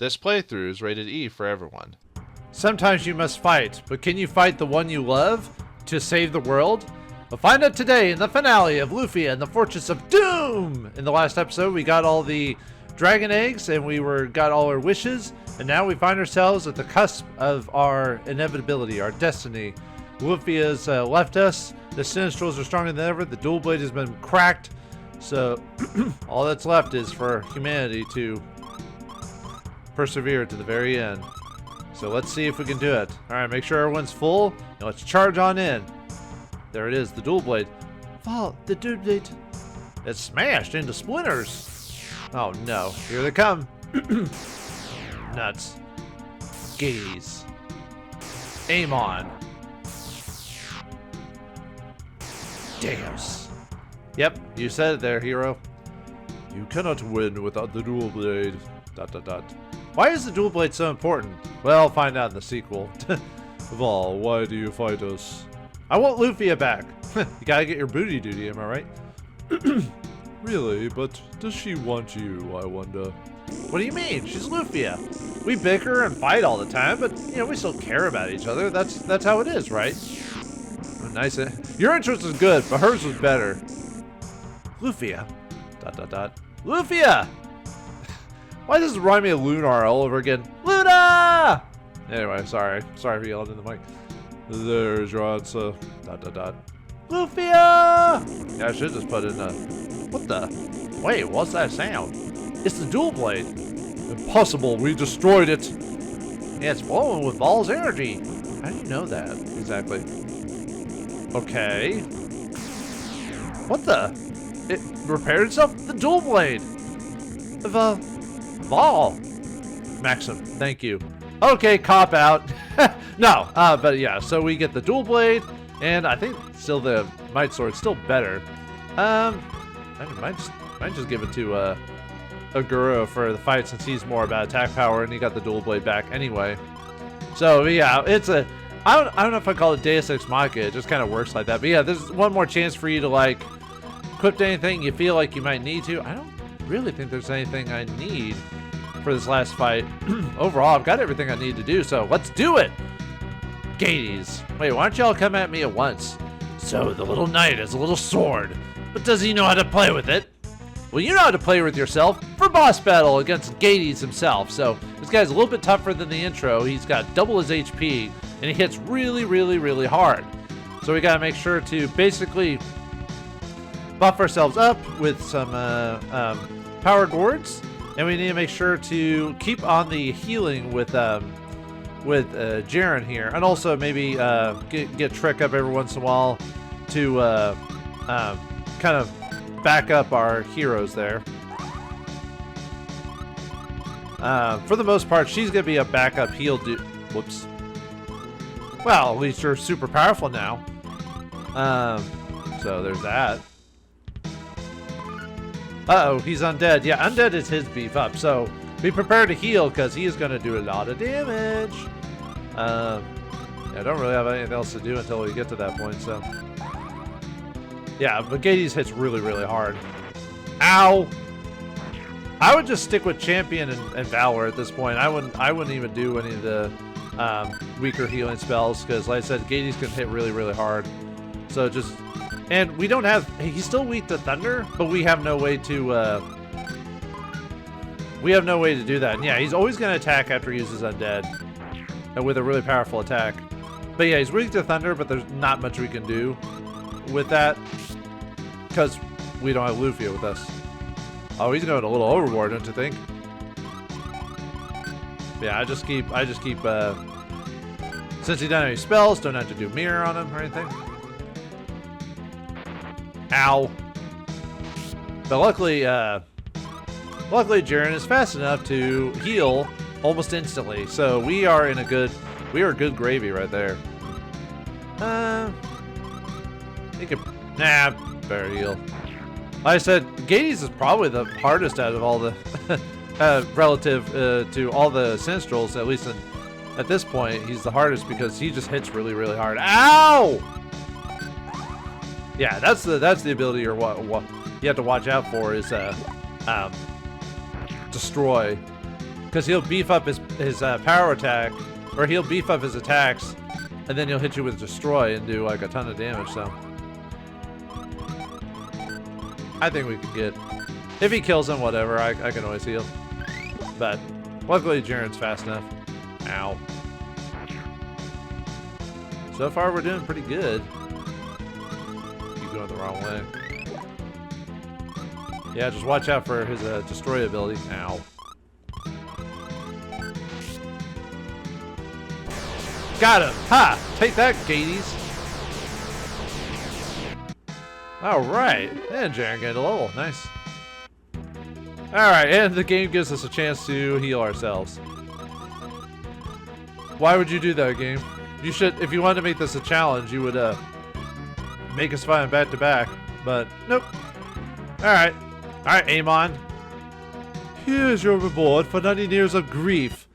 This playthrough is rated E for everyone. Sometimes you must fight, but can you fight the one you love to save the world? We'll find out today in the finale of Lufia and the Fortress of Doom! In the last episode, we got all the dragon eggs and we got all our wishes, and now we find ourselves at the cusp of our inevitability, our destiny. Lufia's left us, the Sinistrals are stronger than ever, the dual blade has been cracked, so all that's left is for humanity to persevere to the very end. So let's see if we can do it. Alright, make sure everyone's full, and let's charge on in. There it is, the dual blade. The dual blade. It's smashed into splinters. Oh no, here they come. Nuts. Gaze. Aim on. Deus. Yep, you said it there, hero. You cannot win without the dual blade. ... Why is the dual blade so important? Well, find out in the sequel. Val, why do you fight us? I want Lufia back. You gotta get your booty duty, am I right? Really? But does she want you, I wonder? What do you mean? She's Lufia. We bicker and fight all the time, but you know, we still care about each other. That's how it is, right? Oh, nice. Your interest is good, but hers was better. Lufia. ... Lufia! Why does it remind me of Lunar all over again? Luna! Anyway, sorry for yelling in the mic. There's your answer. ... Lufia! Yeah, I should just put in a... What the? Wait, what's that sound? It's the dual blade. Impossible, we destroyed it. Yeah, it's blowing with Val's energy. How do you know that? Exactly. Okay. What the? It repaired itself? The dual blade. Val. Maxim, thank you. Okay, cop out. No, but yeah, so we get the dual blade, and I think still the might sword's still better. I might just give it to Aguro for the fight since he's more about attack power and he got the dual blade back anyway. So yeah, it's a I don't know if I call it Deus Ex Machina. It just kind of works like that. But yeah, there's one more chance for you to like equip anything you feel like you might need to. I don't really think there's anything I need for this last fight. Overall, I've got everything I need to do, so let's do it! Gades. Wait, why don't y'all come at me at once? So, the little knight has a little sword, but does he know how to play with it? Well, you know how to play with yourself for boss battle against Gades himself. So, this guy's a little bit tougher than the intro. He's got double his HP, and he hits really, really, really hard. So we gotta make sure to basically buff ourselves up with some power gourds. And we need to make sure to keep on the healing with Jerin here, and also maybe get Trick up every once in a while to kind of back up our heroes there. For the most part, she's gonna be a backup heal dude. Whoops. Well, at least you're super powerful now. So there's that. Uh-oh, he's undead. Yeah, undead is his beef up, so be prepared to heal because he is going to do a lot of damage. I don't really have anything else to do until we get to that point, so. Yeah, but Gades hits really, really hard. Ow! I would just stick with Champion and Valor at this point. I wouldn't even do any of the weaker healing spells because, like I said, Gades can hit really, really hard. So just... And we don't have... He's still weak to Thunder, but we have no way to... we have no way to do that. And yeah, he's always going to attack after he uses Undead. And with a really powerful attack. But yeah, he's weak to Thunder, but there's not much we can do with that. Because we don't have Lufia with us. Oh, he's going a little overboard, don't you think? Yeah, I just keep... since he doesn't have any spells, don't have to do Mirror on him or anything. Ow. But luckily Jerin is fast enough to heal almost instantly. So we are good gravy right there. He could, better heal. Like I said, Gades is probably the hardest out of all the, relative to all the Sinistrals, at least at this point, he's the hardest because he just hits really, really hard. Ow! Yeah, that's the ability you have to watch out for is destroy. Because he'll beef up his power attack, or he'll beef up his attacks, and then he'll hit you with Destroy and do like a ton of damage, so. I think we can get, if he kills him, whatever, I can always heal. But luckily Jeren's fast enough. Ow. So far we're doing pretty good. Keep going the wrong way. Yeah, just watch out for his Destroy ability. Ow. Got him! Ha! Take that, Gaties! Alright, and Jerin gained a level. Nice. Alright, and the game gives us a chance to heal ourselves. Why would you do that, game? You should, if you wanted to make this a challenge, you would make us fight back to back, but nope. Alright. Alright, Amon. Here's your reward for 19 years of grief.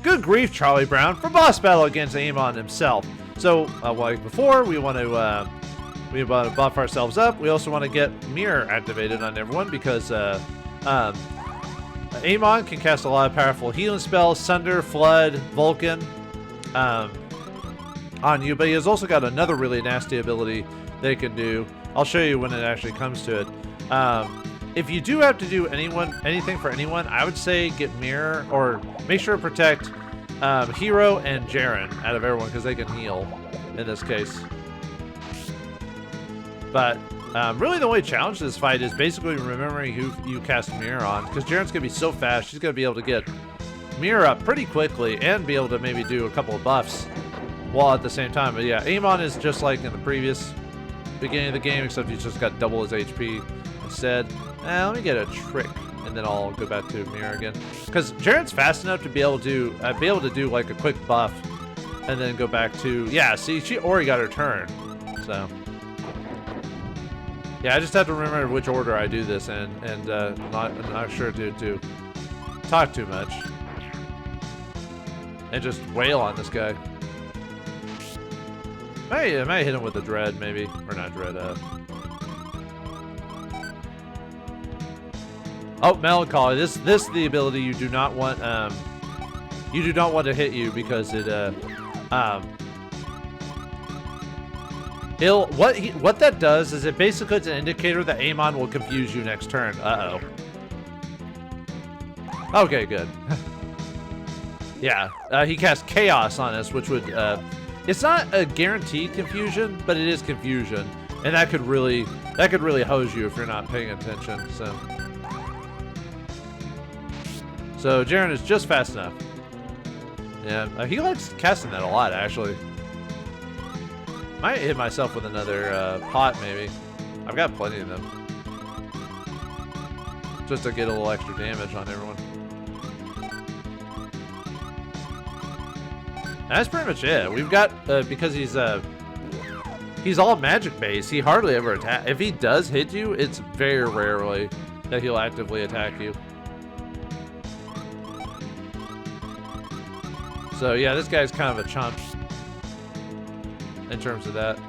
Good grief, Charlie Brown, for boss battle against Amon himself. So, like before, we want to buff ourselves up. We also want to get Mirror activated on everyone because Amon can cast a lot of powerful healing spells, Sunder, Flood, Vulcan, on you. But he has also got another really nasty ability they can do. I'll show you when it actually comes to it. If you do have to do anything for anyone, I would say get Mirror, or make sure to protect Hero and Jerin out of everyone because they can heal in this case. But really the only challenge to this fight is basically remembering who you cast Mirror on, because Jeren's going to be so fast, she's going to be able to get Mirror up pretty quickly and be able to maybe do a couple of buffs while at the same time. But yeah, Amon is just like in the previous beginning of the game, except he's just got double his HP instead. Let me get a trick, and then I'll go back to Mirror again. Because Jeren's fast enough to be able to do like a quick buff, and then go back to, yeah. See, she already got her turn, so yeah. I just have to remember which order I do this in, and I'm not sure to talk too much and just wail on this guy. I might hit him with the Dread, maybe, or not Dread. Oh, Melancholy. This is the ability you do not want. You do not want to hit you because it what that does is it basically it's an indicator that Amon will confuse you next turn. Uh-oh. Okay, good. Yeah, he casts Chaos on us, which would it's not a guaranteed confusion, but it is confusion, and that could really hose you if you're not paying attention. So Jerin is just fast enough. Yeah, he likes casting that a lot, actually. Might hit myself with another pot, maybe. I've got plenty of them. Just to get a little extra damage on everyone. That's pretty much it. We've got, because he's all magic based, he hardly ever attack. If he does hit you, it's very rarely that he'll actively attack you. So yeah, this guy's kind of a chump in terms of that.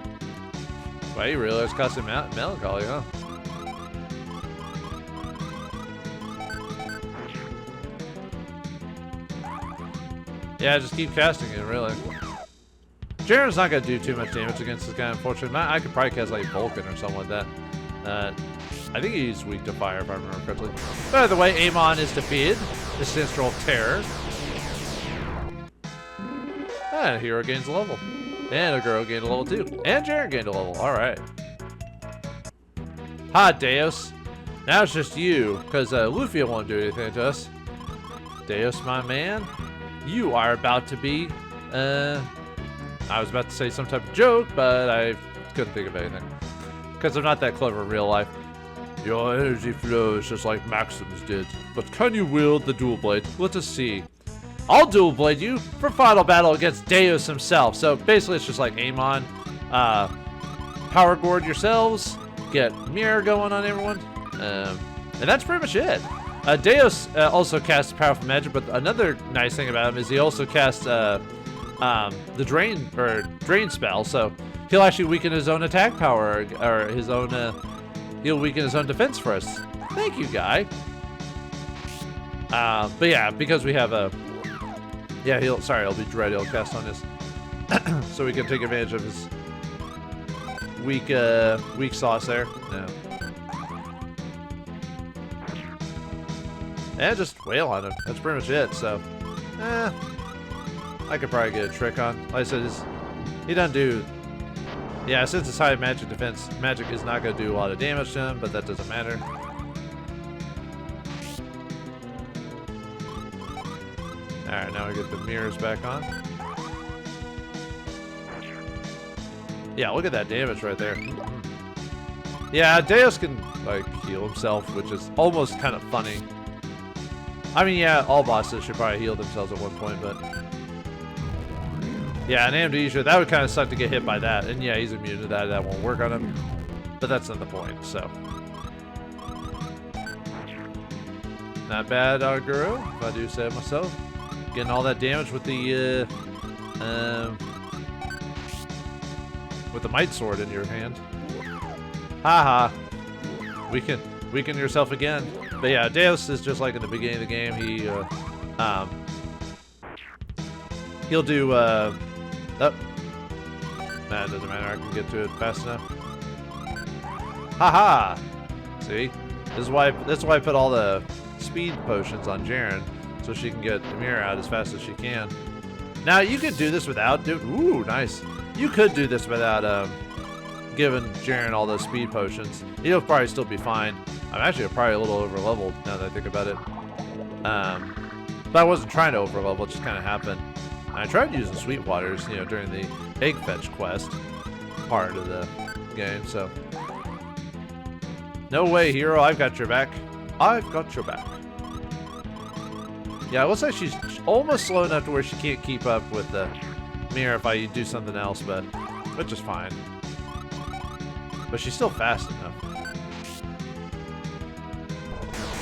Wow, you realize custom Melancholy, huh? Yeah, just keep casting it, really. Jeren's not gonna do too much damage against this guy, unfortunately. I could probably cast like Vulcan or something like that. I think he's weak to fire, if I remember correctly. By the way, Amon is defeated. The Sinistral of Terror. And Hero gains a level. And Aguro gained a level too. And Jerin gained a level. Alright. Ha, Deus. Now it's just you, because Lufia won't do anything to us. Deus, my man. You are about to be, I was about to say some type of joke, but I couldn't think of anything. Because I'm not that clever in real life. Your energy flows just like Maxim's did. But can you wield the dual blade? Let us see. I'll dual blade you for final battle against Deus himself. So basically it's just like Amon, power board yourselves, get Mirror going on everyone, and that's pretty much it. Deus also casts powerful magic, but another nice thing about him is he also casts the drain spell, so he'll actually weaken his own attack power, or his own he'll weaken his own defense for us. Thank you, guy. But yeah, because we have a... Yeah, he'll be dread. He'll cast on his... so we can take advantage of his weak sauce there. Yeah. And just wail on him. That's pretty much it, so... I could probably get a trick on. Like I said, he doesn't do... Yeah, since it's high magic defense, magic is not going to do a lot of damage to him, but that doesn't matter. Alright, now we get the mirrors back on. Yeah, look at that damage right there. Yeah, Deus can, like, heal himself, which is almost kind of funny. I mean, yeah, all bosses should probably heal themselves at one point, but... Yeah, an amnesia, that would kind of suck to get hit by that. And yeah, he's immune to that. That won't work on him. But that's not the point, so. Not bad, Aguro, if I do say it myself. Getting all that damage with the might sword in your hand. Haha. Weaken yourself again. But yeah, Deus is just like in the beginning of the game. He'll do oh. Nah, it doesn't matter. I can get to it fast enough. Haha! See? That's why I put all the speed potions on Jerin, so she can get the mirror out as fast as she can. Now, you could do this without... Ooh, nice. You could do this without giving Jerin all those speed potions. He'll probably still be fine. I'm actually probably a little over-leveled now that I think about it. But I wasn't trying to over-level. It just kind of happened. I tried using Sweet Waters, you know, during the egg fetch quest part of the game, so. No way, hero, I've got your back. I've got your back. Yeah, it looks like she's almost slow enough to where she can't keep up with the mirror if I do something else, but which is fine. But she's still fast enough.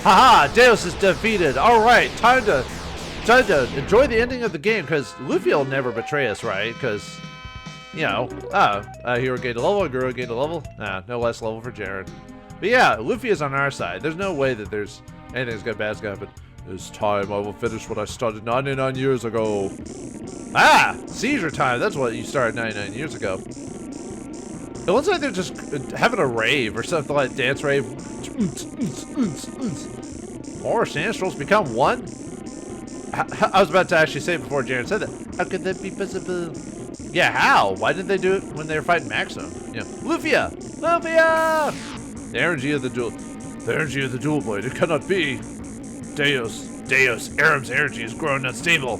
Haha, Deus is defeated. All right, time to enjoy the ending of the game, because Lufia will never betray us, right? Because, you know, hero gained a level, Aguro gained a level. Nah, no less level for Jerin. But yeah, Lufia's on our side. There's no way that there's anything good bad's gonna happen. It's time I will finish what I started 99 years ago. Ah, seizure time. That's what you started 99 years ago. It looks like they're just having a rave or something like dance rave. More Sinistrals become one? I was about to actually say it before Jerin said that. How could that be possible? Yeah, how? Why didn't they do it when they were fighting Maxim? You know, Lufia! Lufia! The energy of the dual blade. It cannot be. Deus, Aram's energy is growing unstable.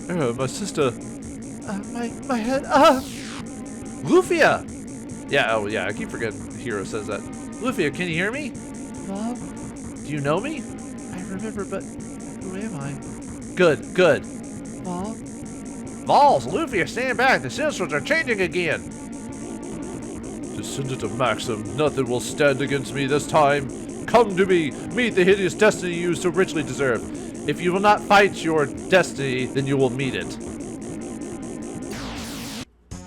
My sister. My head. Lufia! Yeah, oh yeah, I keep forgetting the hero says that. Lufia, can you hear me? Mom? Do you know me? I remember, but who am I? Good. Mom? Vols, Lufia, stand back. The Sinistrals are changing again. Descendant of Maxim, nothing will stand against me this time. Come to me. Meet the hideous destiny you so richly deserve. If you will not fight your destiny, then you will meet it.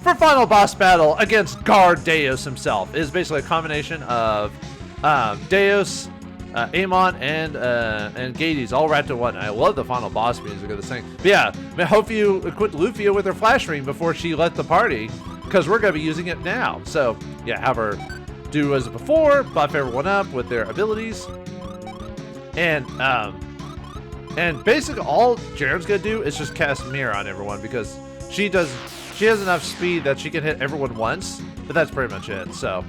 For final boss battle against Guard Deus himself, it is basically a combination of Deus, Amon, and Gades all wrapped in one. I love the final boss music of this thing. But yeah, I hope you equipped Lufia with her flash ring before she left the party, because we're going to be using it now. So yeah, have her do as before, buff everyone up with their abilities, and basically all Jerin's going to do is just cast Mirror on everyone, because she has enough speed that she can hit everyone once, but that's pretty much it. So,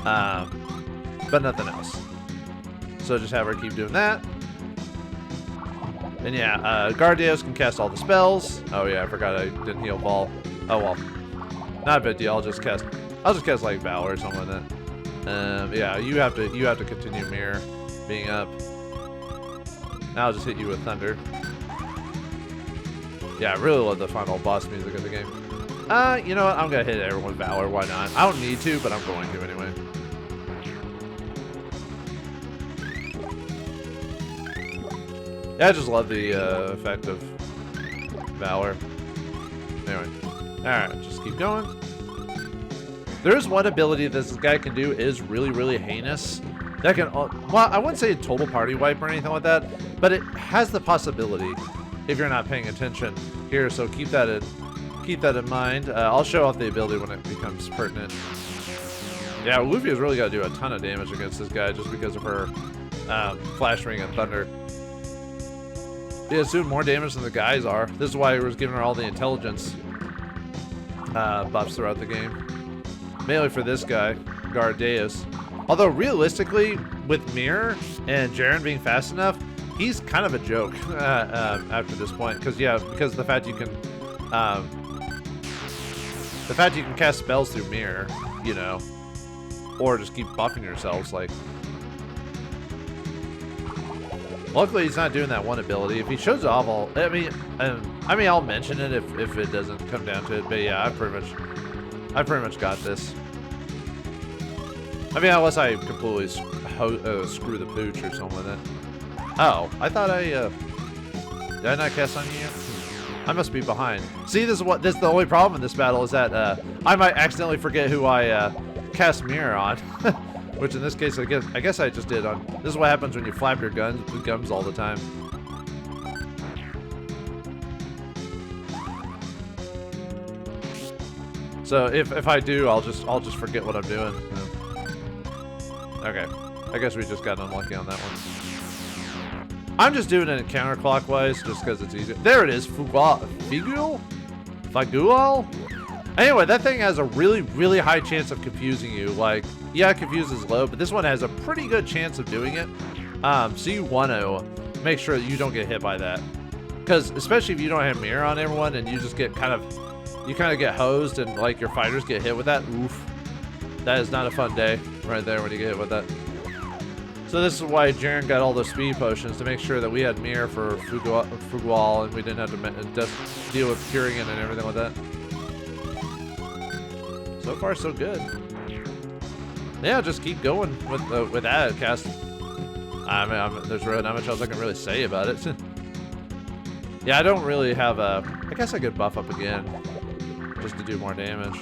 but nothing else. So just have her keep doing that. And yeah, Guard Deus can cast all the spells. Oh yeah, I forgot I didn't heal Vol. Oh well, not a big deal. I'll just cast like Valor or something like that. Yeah, you have to continue Mirror being up. Now I'll just hit you with Thunder. Yeah, I really love the final boss music of the game. You know what? I'm gonna hit everyone with Valor. Why not? I don't need to, but I'm going to anyway. Yeah, I just love the effect of Valor. Anyway, alright, just keep going. There is one ability that this guy can do is really, really heinous. that can, well, I wouldn't say a total party wipe or anything like that, but it has the possibility if you're not paying attention here. So keep that in mind. I'll show off the ability when it becomes pertinent. Yeah, Lufia's really got to do a ton of damage against this guy just because of her Flash Ring and Thunder. Yeah, it's doing more damage than the guys are. This is why he was giving her all the intelligence buffs throughout the game. Mainly for this guy, Gardeus. Although realistically, with Mirror and Jerin being fast enough, he's kind of a joke after this point. Because the fact you can cast spells through Mirror, you know, or just keep buffing yourselves. Like, luckily he's not doing that one ability. If he shows off, I'll mention it if it doesn't come down to it. But yeah, I pretty much got this. I mean, unless I completely screw the pooch or something like that. Oh, I thought did I not cast on you? I must be behind. See, this is the only problem in this battle is that I might accidentally forget who I cast Mirror on, which in this case I guess I just did on. This is what happens when you flap your gums all the time. So if I do, I'll just forget what I'm doing. Okay, I guess we just got unlucky on that one. I'm just doing it counterclockwise just because it's easier. There it is, Figual? Anyway, that thing has a really, really high chance of confusing you. Like, yeah, confuse is low, but this one has a pretty good chance of doing it. So you want to make sure that you don't get hit by that. Because especially if you don't have Mirror on everyone and you just get kind of get hosed and like your fighters get hit with that, oof. That is not a fun day right there when you get hit with that. So this is why Jerin got all those speed potions, to make sure that we had Mirror for Figual and we didn't have to deal with curing it and everything like that. So far, so good. Yeah, just keep going with that cast. I mean, there's really not much else I can really say about it. Yeah, I don't really have a. I guess I could buff up again, just to do more damage.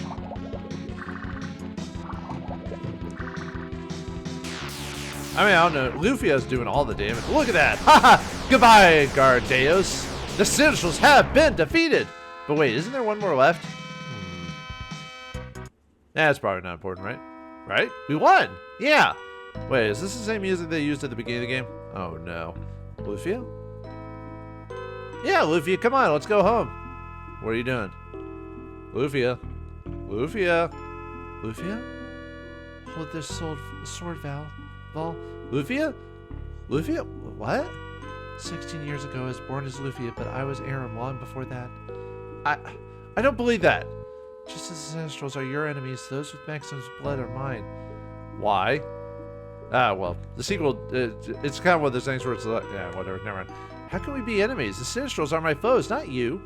I mean, I don't know. Lufia's doing all the damage. Look at that! Haha! Goodbye, Gardeus. The Sinistrals have been defeated. But wait, isn't there one more left? That's probably not important, right? Right? We won! Yeah! Wait, is this the same music they used at the beginning of the game? Oh no. Lufia? Yeah, Lufia, come on, let's go home. What are you doing? Lufia? Lufia? Lufia? Hold this sword, Val. Lufia? Lufia? What? 16 years ago I was born as Lufia, but I was Aram long before that. I don't believe that. Just as the Sinistrals are your enemies, those with Maxim's blood are mine. Why? Well, the sequel, it's kind of one of those things where it's like, yeah, whatever, never mind. How can we be enemies? The Sinistrals are my foes, not you.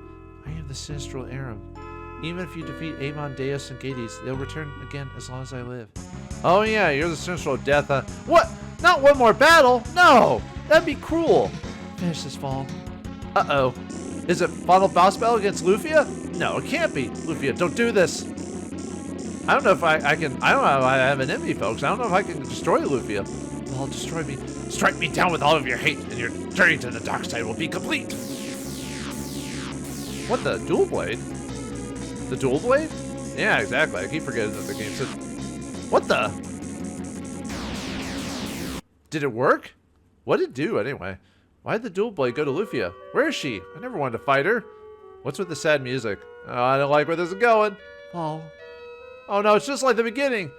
I am the Sinistral Aram. Even if you defeat Amon, Deus, and Gades, they'll return again as long as I live. Oh yeah, you're the Sinistral of Death, huh? What? Not one more battle? No! That'd be cruel. Finish this, Fall. Uh-oh. Is it final boss battle against Lufia? No, it can't be. Lufia, don't do this. I don't know if I can. I don't know if I have an enemy, folks. I don't know if I can destroy Lufia. Well, destroy me. Strike me down with all of your hate, and your journey to the dark side will be complete. What, the dual blade? The dual blade? Yeah, exactly. I keep forgetting that the game says. What the? Did it work? What did it do anyway? Why did the dual blade go to Lufia? Where is she? I never wanted to fight her. What's with the sad music? Oh, I don't like where this is going. Oh. Oh no, it's just like the beginning.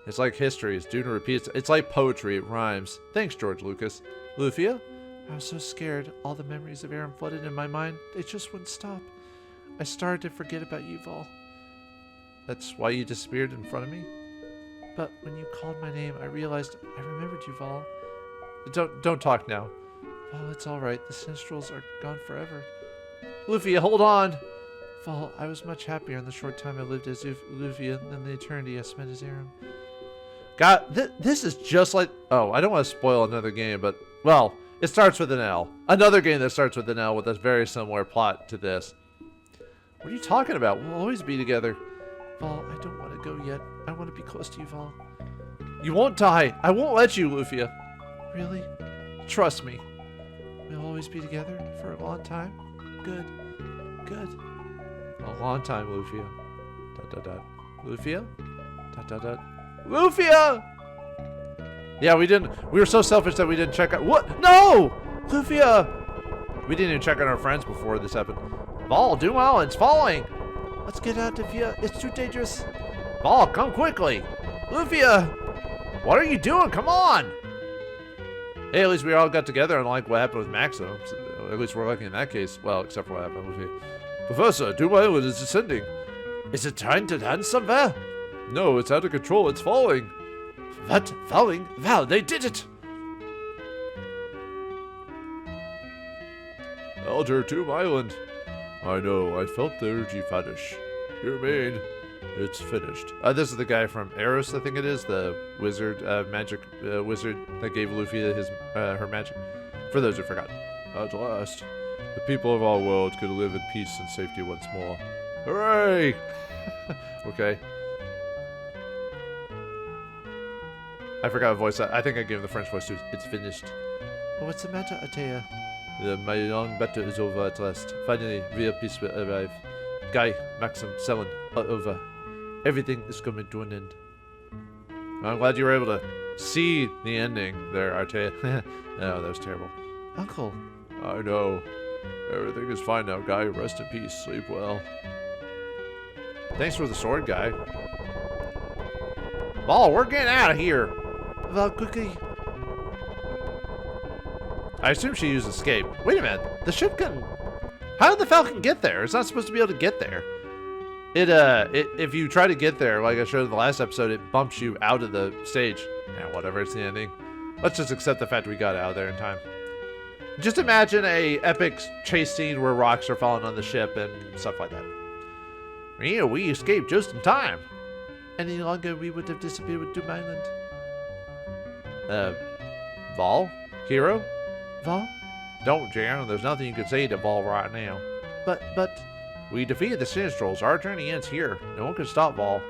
It's like history. It's doomed to repeat. It's like poetry. It rhymes. Thanks, George Lucas. Lufia? I was so scared. All the memories of Aram flooded in my mind. They just wouldn't stop. I started to forget about you, Val. That's why you disappeared in front of me? But when you called my name, I realized I remembered you, Val. Don't talk now. Val, it's alright. The Sinistrals are gone forever. Lufia, hold on! Val, I was much happier in the short time I lived as Lufia than the eternity I spent as Aram. God, this is just like... Oh, I don't want to spoil another game, but... Well, it starts with an L. Another game that starts with an L with a very similar plot to this. What are you talking about? We'll always be together. Val, I don't want to go yet. I want to be close to you, Val. You won't die. I won't let you, Lufia. Really? Trust me. We'll always be together for a long time. Good. Good. A long time, Lufia. Dot dot dot. Lufia? Dot dot dot. Lufia! Yeah, we were so selfish that we didn't check out. What? No! Lufia! We didn't even check on our friends before this happened. Val, do well, it's falling! Let's get out, Lufia. It's too dangerous. Val, come quickly! Lufia! What are you doing? Come on! Hey, at least we all got together, unlike what happened with Maxo. So, at least we're lucky in that case. Well, except for what happened with Lufia. Professor, Doom Island is descending. Is it trying to land somewhere? No, it's out of control. It's falling. What? Falling? Val, they did it! Elder, Doom Island. I know, I felt the energy vanish. You mean it's finished. This is the guy from Eros, I think it is, the wizard, magic wizard that gave Lufia his, her magic. For those who forgot. At last, the people of our world could live in peace and safety once more. Hooray! Okay. I forgot what voice. I think I gave him the French voice too. It's finished. What's the matter, Atea? My long battle is over at last. Finally, real peace will arrive. Guy, Maxim, Selin are over. Everything is coming to an end. I'm glad you were able to see the ending there, Atea. Oh, that was terrible. Uncle. I know. Everything is fine now, Guy. Rest in peace. Sleep well. Thanks for the sword, Guy. Ball, we're getting out of here. Well, quickly. I assume she used escape. Wait a minute. The ship can... How did the Falcon get there? It's not supposed to be able to get there. If you try to get there, like I showed in the last episode, it bumps you out of the stage. Yeah, whatever, it's the ending. Let's just accept the fact we got out of there in time. Just imagine a epic chase scene where rocks are falling on the ship and stuff like that. Yeah, we escaped just in time. Any longer, we would have disappeared with Doom Island. Val? Hero? Val? Don't, Jerin. There's nothing you can say to Val right now. But... We defeated the Sinistrals. Our journey ends here. No one can stop Val.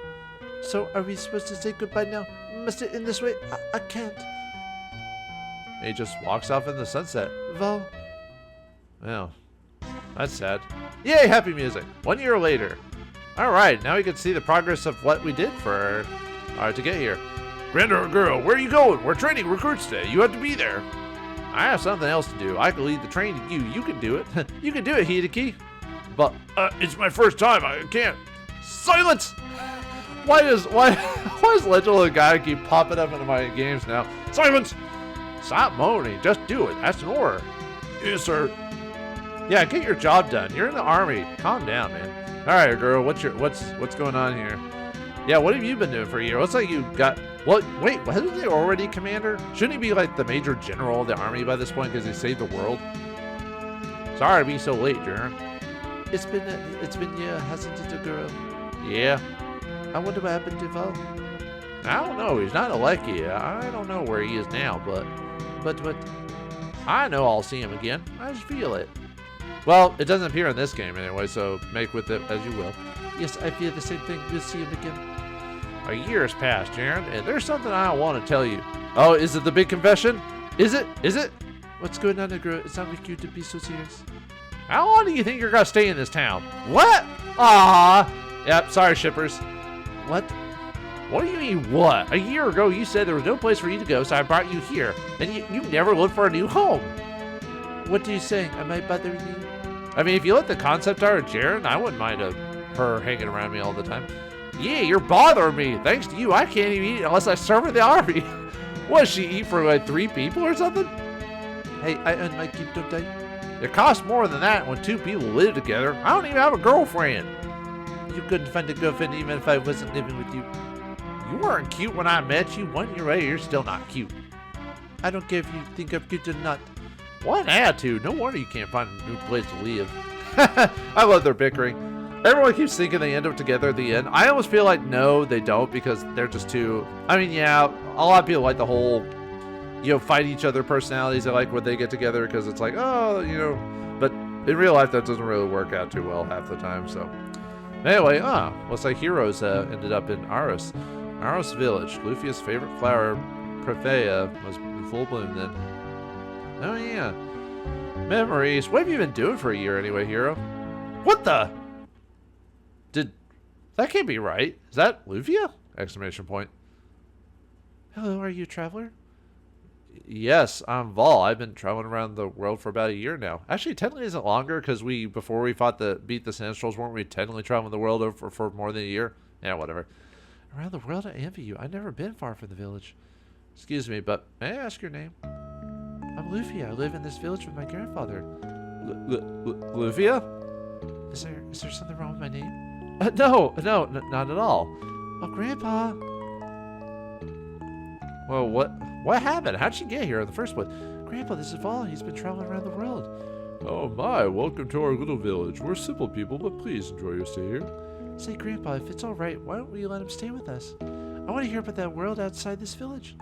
So, are we supposed to say goodbye now? Must it end this way? I can't. He just walks off in the sunset. Val? Well, that's sad. Yay, happy music. 1 year later. Alright, now we can see the progress of what we did for to get here. Grandeur girl, where are you going? We're training recruits today. You have to be there. I have something else to do. I can lead the train to you. You can do it. You can do it, Hideki. But it's my first time. I can't. Silence! Why does Legend of the Guy keep popping up into my games now? Silence! Stop moaning. Just do it. That's an order. Yes, sir. Yeah, get your job done. You're in the army. Calm down, man. All right, girl. What's going on here? Yeah, what have you been doing for a year? Looks like you got... What? Wait, wasn't he already commander? Shouldn't he be like the major general of the army by this point because he saved the world? Sorry to be so late, Jerin. It's been a year, hasn't it, Aguro? Yeah. I wonder what happened to Val. I don't know. He's not elected yet. I don't know where he is now, but I know I'll see him again. I just feel it. Well, it doesn't appear in this game anyway, so make with it as you will. Yes, I feel the same thing. We'll see him again. A year has passed, Jerin, and there's something I want to tell you. Oh, is it the big confession? Is it? Is it? What's going on, Aguro? It's not like you to be so serious. How long do you think you're gonna stay in this town? What? Ah. Yep, sorry, shippers. What? What do you mean, what? A year ago, you said there was no place for you to go, so I brought you here. And you never looked for a new home. What are you saying? Am I bothering you? I mean, if you let the concept art of Jerin, I wouldn't mind her hanging around me all the time. Yeah, you're bothering me. Thanks to you, I can't even eat unless I serve in the army. What, does she eat for like 3 people or something? Hey, I earned my keep, don't I? It costs more than that when 2 people live together. I don't even have a girlfriend. You couldn't find a girlfriend even if I wasn't living with you. You weren't cute when I met you. 1 year later, you're still not cute. I don't care if you think I'm cute or not. What an attitude. No wonder you can't find a new place to live. I love their bickering. Everyone keeps thinking they end up together at the end. I almost feel like no, they don't because they're just too... I mean, yeah, a lot of people like the whole... fight each other personalities. I like when they get together because it's like, oh, but in real life that doesn't really work out too well half the time. So anyway, looks like heroes ended up in Aros. Aros Village. Lufia's favorite flower, Prefea, was in full bloom then. Oh yeah. Memories. What have you been doing for a year anyway, hero? What the? That can't be right. Is that Lufia? Exclamation point. Hello, are you a traveler? Yes, I'm Vol. I've been traveling around the world for about a year now. Actually, technically isn't longer because before we beat the Sinistrals, weren't we technically traveling the world over for more than a year? Yeah, whatever. Around the world, I envy you. I've never been far from the village. Excuse me, but may I ask your name? I'm Lufia. I live in this village with my grandfather. Lufia? Is there something wrong with my name? No, not at all. Oh, Grandpa. Well, what happened? How'd she get here in the first place? Grandpa, this is Vol. He's been traveling around the world. Oh my, welcome to our little village. We're simple people, but please enjoy your stay here. Say, Grandpa, if it's all right, why don't we let him stay with us? I want to hear about that world outside this village.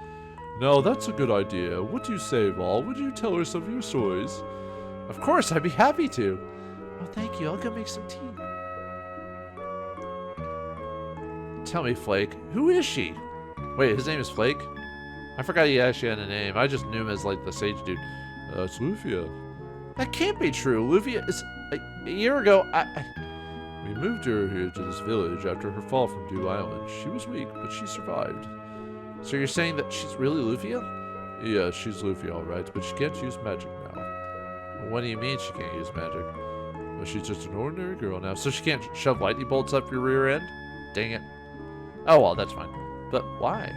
No, that's a good idea. What do you say, Vol? Would you tell her some of your stories? Of course, I'd be happy to. Oh, thank you. I'll go make some tea. Tell me, Flake, who is she? Wait, his name is Flake? I forgot he actually had a name. I just knew him as like the sage dude. It's Lufia. That can't be true. Lufia is a year ago. We moved her here to this village after her fall from Dew Island. She was weak, but she survived. So you're saying that she's really Lufia? Yeah, she's Lufia, all right, but she can't use magic now. Well, what do you mean she can't use magic? Well, she's just an ordinary girl now, so she can't shove lightning bolts up your rear end? Dang it. Oh well, that's fine. But why?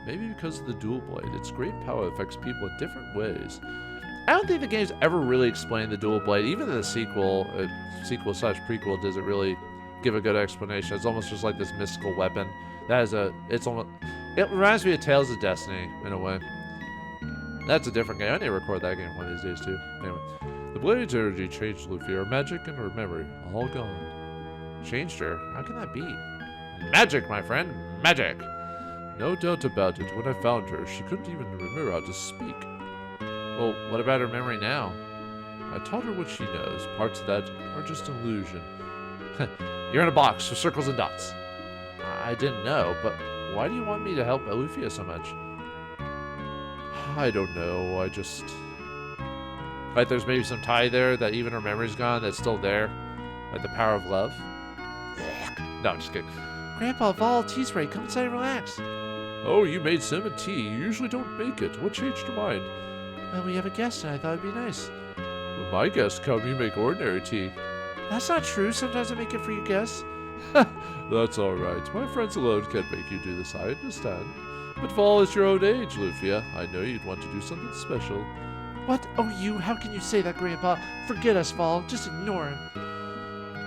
Maybe because of the dual blade. Its great power affects people in different ways. I don't think the game's ever really explained the dual blade. Even in the sequel/prequel doesn't really give a good explanation. It's almost just like this mystical weapon that has it reminds me of Tales of Destiny in a way. That's a different game. I need to record that game one of these days too. Anyway, the blade's energy changed Lufia. Her magic and her memory all gone. Changed her? How can that be? Magic, my friend, magic. No doubt about it. When I found her, she couldn't even remember how to speak. Well, what about her memory now? I taught her what she knows. Parts of that are just illusion. You're in a box with circles and dots. I didn't know, but why do you want me to help Lufia so much? I don't know. I just... Like there's maybe some tie there that even her memory's gone that's still there. Like the power of love. No, I'm just kidding. Grandpa, Vol, tea spray. Come inside and relax. Oh, you made cinnamon tea. You usually don't make it. What changed your mind? Well, we have a guest and I thought it'd be nice. When my guests come, you make ordinary tea. That's not true. Sometimes I make it for your guests. That's alright. My friends alone can't make you do this, I understand. But Vol is your own age, Lufia. I know you'd want to do something special. What? Oh, you? How can you say that, Grandpa? Forget us, Vol. Just ignore him.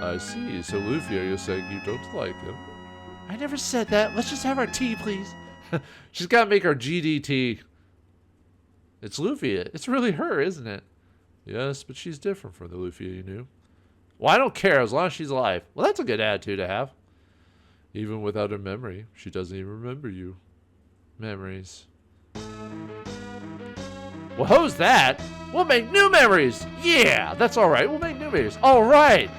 I see. So, Lufia, you're saying you don't like him? I never said that. Let's just have our tea, please. She's got to make our GDT. It's Lufia. It's really her, isn't it? Yes, but she's different from the Lufia you knew. Well, I don't care as long as she's alive. Well, that's a good attitude to have. Even without her memory, she doesn't even remember you. Memories. Well, who's that? We'll make new memories. Yeah, that's all right. We'll make new memories. All right.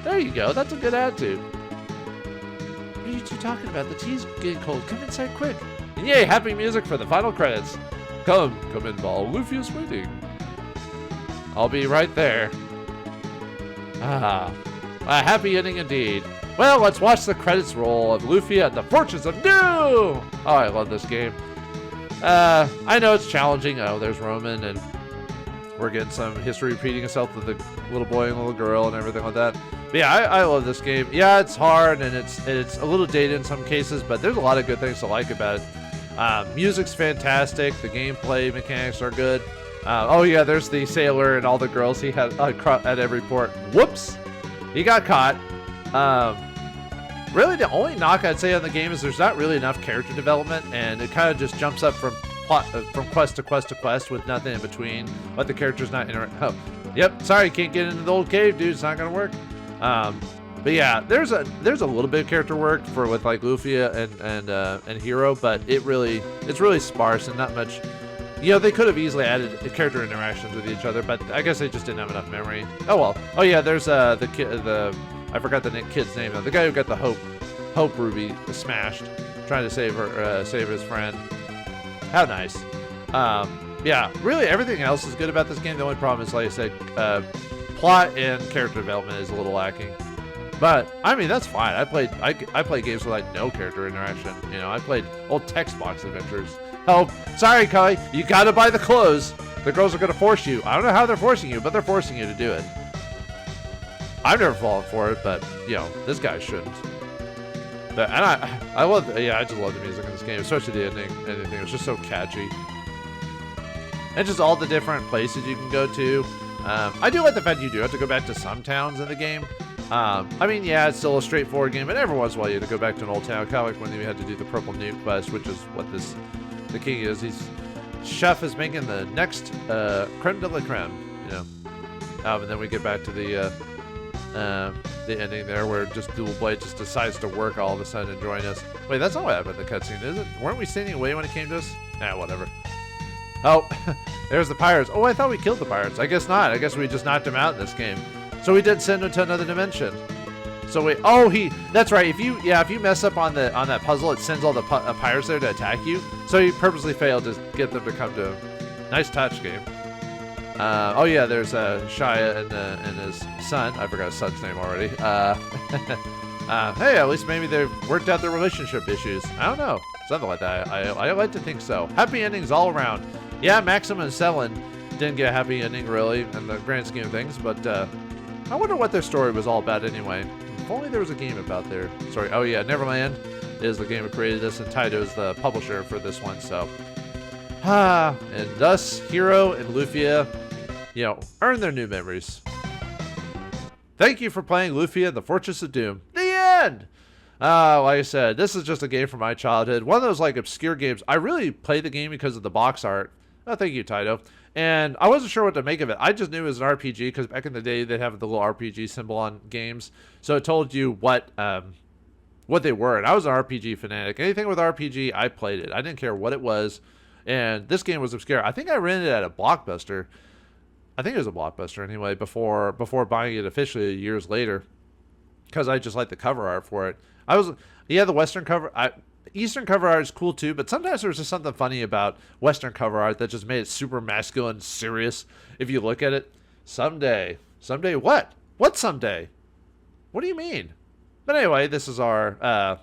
There you go. That's a good attitude. What are you two talking about? The tea's getting cold. Come inside quick. And yay, happy music for the final credits. Come in, Vol. Lufia's waiting. I'll be right there. Ah, a happy ending indeed. Well, let's watch the credits roll of Lufia and the Fortunes of New! Oh, I love this game. I know it's challenging. Oh, there's Roman, and we're getting some history repeating itself with the little boy and little girl and everything like that. But yeah, I love this game. Yeah, it's hard, and it's a little dated in some cases, but there's a lot of good things to like about it. Music's fantastic. The gameplay mechanics are good. Oh yeah, there's the sailor and all the girls he had at every port. Whoops! He got caught. Really, the only knock I'd say on the game is there's not really enough character development, and it kind of just jumps up from quest to quest to quest with nothing in between. But the character's not Oh, yep. Sorry, can't get into the old cave, dude. It's not gonna work. But yeah, there's a little bit of character work with like Lufia and Hero, but it's really sparse and not much. You know, they could have easily added character interactions with each other, but I guess they just didn't have enough memory. Oh well. Oh yeah, there's I forgot the kid's name though. The guy who got the Hope Ruby smashed. trying to save save his friend. How nice. Yeah, really everything else is good about this game. The only problem is, like I said, plot and character development is a little lacking. But I mean, that's fine. I play games with like no character interaction. You know, I played old text box adventures. Oh, sorry, Kai, you gotta buy the clothes. The girls are gonna force you. I don't know how they're forcing you, but they're forcing you to do it. I've never fallen for it, but you know, this guy shouldn't. But, and I love, yeah, I just love the music in this game, especially the ending. Anything, it's just so catchy. And just all the different places you can go to. I do like the fact you do have to go back to some towns in the game. I mean, yeah, it's still a straightforward game, but every once in a while you have to go back to an old town, kind of like when you had to do the Purple Nuke quest, which is what the king is. Chef is making the next creme de la creme, you know. And then we get back to the ending there, where just Dual Blade just decides to work all of a sudden and join us. Wait, that's not what happened in the cutscene, is it? Weren't we standing away when it came to us? Nah, whatever. Oh, there's the pirates. Oh, I thought we killed the pirates. I guess not. I guess we just knocked them out in this game. So we did send him to another dimension. So wait, oh, that's right. If you mess up on that puzzle, it sends all the pirates there to attack you. So you purposely failed to get them to come to him. Nice touch, game. Oh yeah, there's Shia and his son. I forgot his son's name already. Hey, at least maybe they've worked out their relationship issues. I don't know, something like that. I like to think so. Happy endings all around. Yeah, Maxim and Selin didn't get a happy ending really in the grand scheme of things, but I wonder what their story was all about anyway. If only there was a game about their story. Oh yeah, Neverland is the game that created this, and Taito is the publisher for this one. So, and thus Hero and Lufia, you know, earn their new memories. Thank you for playing Lufia and the Fortress of Doom. The end! Like I said, this is just a game from my childhood. One of those like obscure games. I really played the game because of the box art. Oh, thank you, Taito. And I wasn't sure what to make of it. I just knew it was an RPG because back in the day they'd have the little RPG symbol on games, so it told you what they were. And I was an RPG fanatic. Anything with RPG, I played it. I didn't care what it was. And this game was obscure. I think I rented it at a Blockbuster. I think it was a Blockbuster anyway, before buying it officially years later, because I just liked the cover art for it. The Western cover. Eastern cover art is cool too, but sometimes there's just something funny about Western cover art that just made it super masculine, serious. If you look at it, someday what? What someday? What do you mean? But anyway, this is our.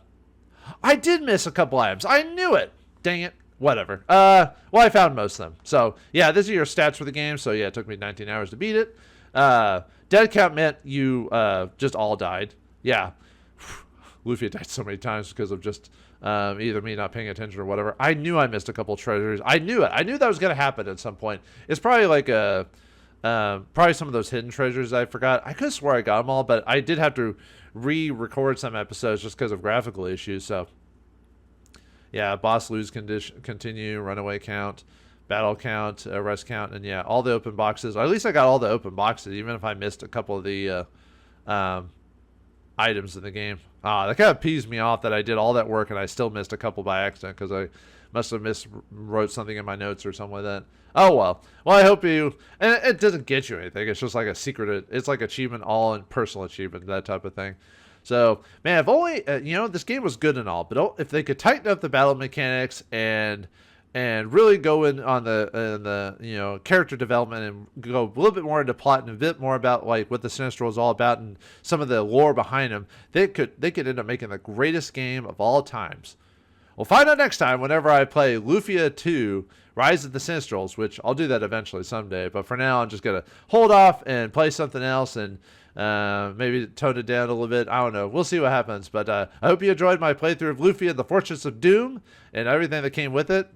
I did miss a couple items. I knew it. Dang it. Whatever. Well, I found most of them. So yeah, these are your stats for the game. So yeah, it took me 19 hours to beat it. Dead count meant you just all died. Yeah. Lufia died so many times because of just either me not paying attention or whatever. I knew I missed a couple treasures. I knew it. I knew that was going to happen at some point. It's probably like probably some of those hidden treasures I forgot. I could have swore I got them all, but I did have to re-record some episodes just because of graphical issues. So yeah, boss lose condition, continue, runaway count, battle count, rest count, and yeah, all the open boxes. Or at least I got all the open boxes, even if I missed a couple of the items in the game. That kind of pees me off that I did all that work and I still missed a couple by accident because I must have wrote something in my notes or something like that. Oh well. Well, I hope you. And it doesn't get you anything. It's just like a secret. It's like achievement, all in personal achievement, that type of thing. So man, if only this game was good and all, but if they could tighten up the battle mechanics and really go in on the character development and go a little bit more into plot and a bit more about like what the Sinistrals is all about and some of the lore behind them, they could end up making the greatest game of all times. We'll find out next time whenever I play Lufia 2 Rise of the Sinistrals, which I'll do that eventually someday, but for now I'm just gonna hold off and play something else and maybe tone it down a little bit. I don't know. We'll see what happens. But I hope you enjoyed my playthrough of Lufia and the Fortress of Doom and everything that came with it.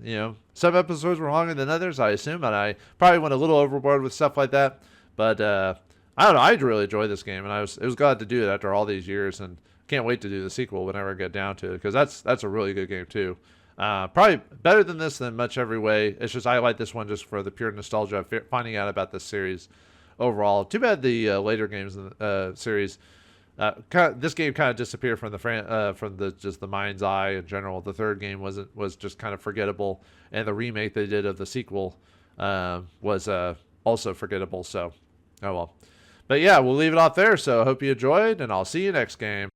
Some episodes were longer than others, I assume, and I probably went a little overboard with stuff like that. But I don't know. I really enjoyed this game, and it was glad to do it after all these years, and can't wait to do the sequel whenever I get down to it, because that's a really good game too. Probably better than this in much every way. It's just I like this one just for the pure nostalgia of finding out about this series overall. Too bad the later games in the series, this game kind of disappeared from the mind's eye in general. The third game was just kind of forgettable, and the remake they did of the sequel was also forgettable. So, oh well. But yeah, we'll leave it off there. So I hope you enjoyed, and I'll see you next game.